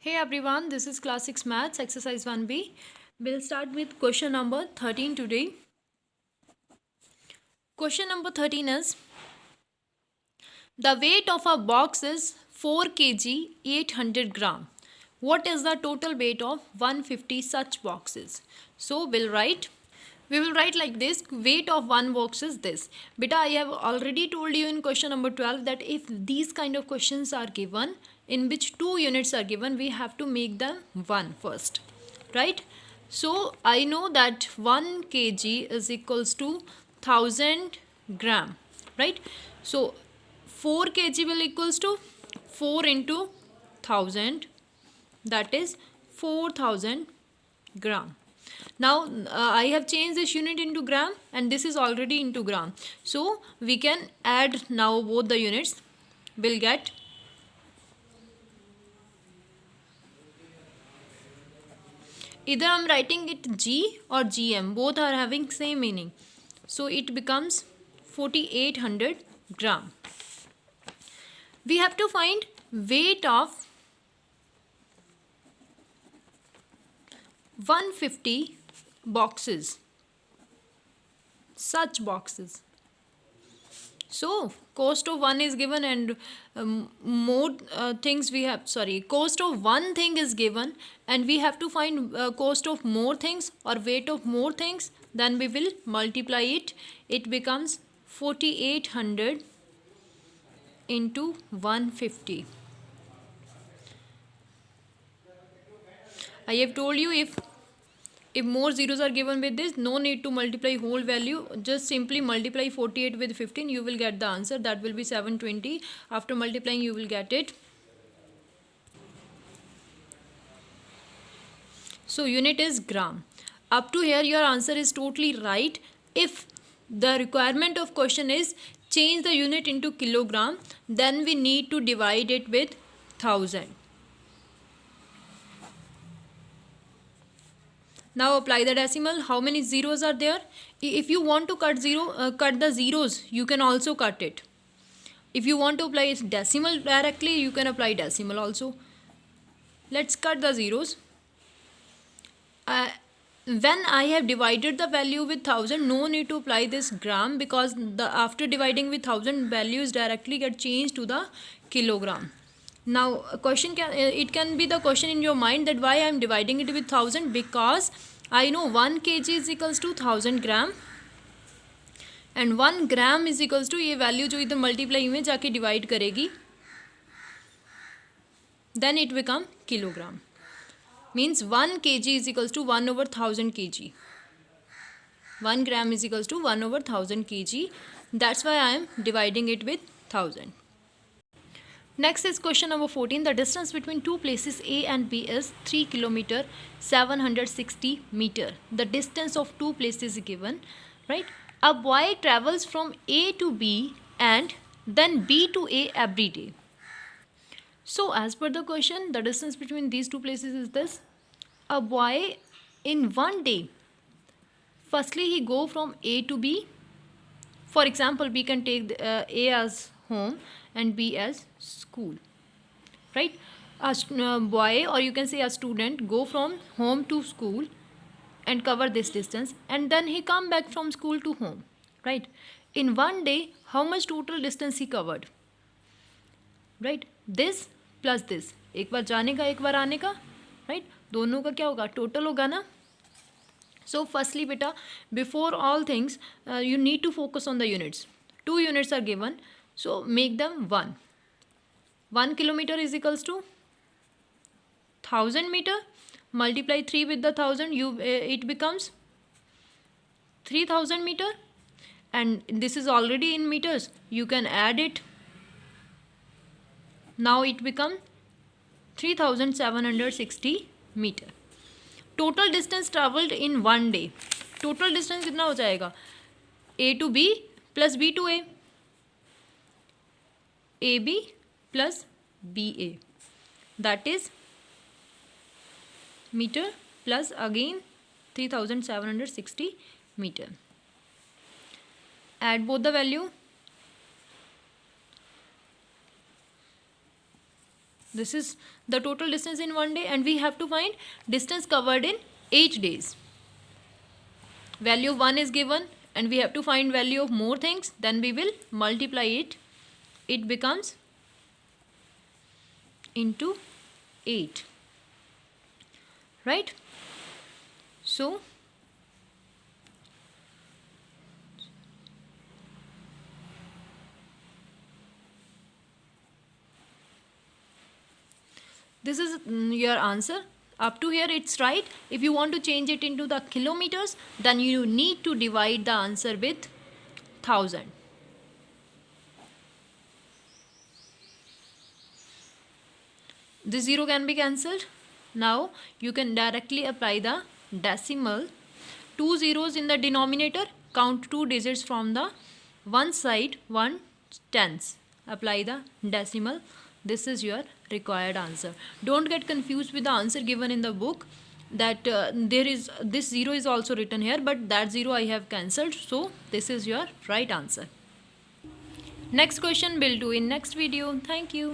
Hey everyone, this is Class 6 Maths exercise 1B. We'll start with question number 13 today. Question number 13 is the weight of a box is 4 kg 800 gram. What is the total weight of 150 such boxes? So we will write like this. Weight of one box is this. Beta, I have already told you in question number 12 that if these kind of questions are given in which 2 units are given, we have to make them 1 first, right? So I know that 1 kg is equals to 1000 gram, right? So 4 kg will equals to 4 into 1000, that is 4000 gram. Now I have changed this unit into gram and this is already into gram. So we can add now both the units. We'll get either I'm writing it G or GM. Both are having same meaning. So it becomes 4800 gram. We have to find weight of 150 boxes, such boxes. So cost of one is given and more things we have, cost of one thing is given and we have to find cost of more things or weight of more things, then we will multiply it. It becomes 4800 into 150. I have told you if more zeros are given with this, no need to multiply whole value, just simply multiply 48 with 15, you will get the answer, that will be 720. After multiplying you will get it. So unit is gram. Up to here your answer is totally right. If the requirement of question is change the unit into kilogram, then we need to divide it with 1000. Now apply the decimal. How many zeros are there? If you want to cut the zeros, you can also cut it. If you want to apply decimal directly, you can apply decimal also. Let's cut the zeros. When I have divided the value with 1000, no need to apply this gram because after dividing with 1000, values directly get changed to the kilogram. Now it can be the question in your mind that why I am dividing it with 1000, because I know 1 kg is equals to 1000 gram and 1 gram is equals to ये value जो इधर multiply में जाके divide करेगी, then it become kilogram. Means 1 kg is equals to 1 over 1000 kg. 1 gram is equals to 1 over 1000 kg. That's why I am dividing it with 1000. Next is question number 14. The distance between two places A and B is 3 km 760 meter. The distance of two places is given, right? A boy travels from A to B and then B to A every day. So as per the question, the distance between these two places is this. A boy in one day, firstly he go from A to B. For example, we can take A as home and B as school, right? A boy, or you can say a student, go from home to school and cover this distance, and then he come back from school to home, right? In one day, how much total distance he covered, right? This plus this, एक बार जाने का एक बार आने का, right? दोनों का क्या होगा, टोटल होगा ना. So firstly beta, before all things you need to focus on the units. 2 units are given, so make them 1. 1 kilometer is equals to 1000 meter. Multiply 3 with the 1000, it becomes 3000 meter, and this is already in meters, you can add it. Now it becomes 3760 meter. Total distance travelled in one day. Total distance कितना हो जाएगा, A to B plus B to A B plus B A, that is metre plus again 3760 metre. Add both the value. This is the total distance in one day, and we have to find distance covered in 8 days. Value of 1 is given, and we have to find value of more things. Then we will multiply it. It becomes into 8. Right? So this is your answer. Up to here it's right. If you want to change it into the kilometers, then you need to divide the answer with 1000. This 0 can be cancelled. Now you can directly apply the decimal. 2 zeros in the denominator, count 2 digits from the one side, 1/10. Apply the decimal. This is your required answer. Don't get confused with the answer given in the book, that there is this 0 is also written here, but that 0 I have cancelled. So this is your right answer. Next question we'll do in next video. Thank you.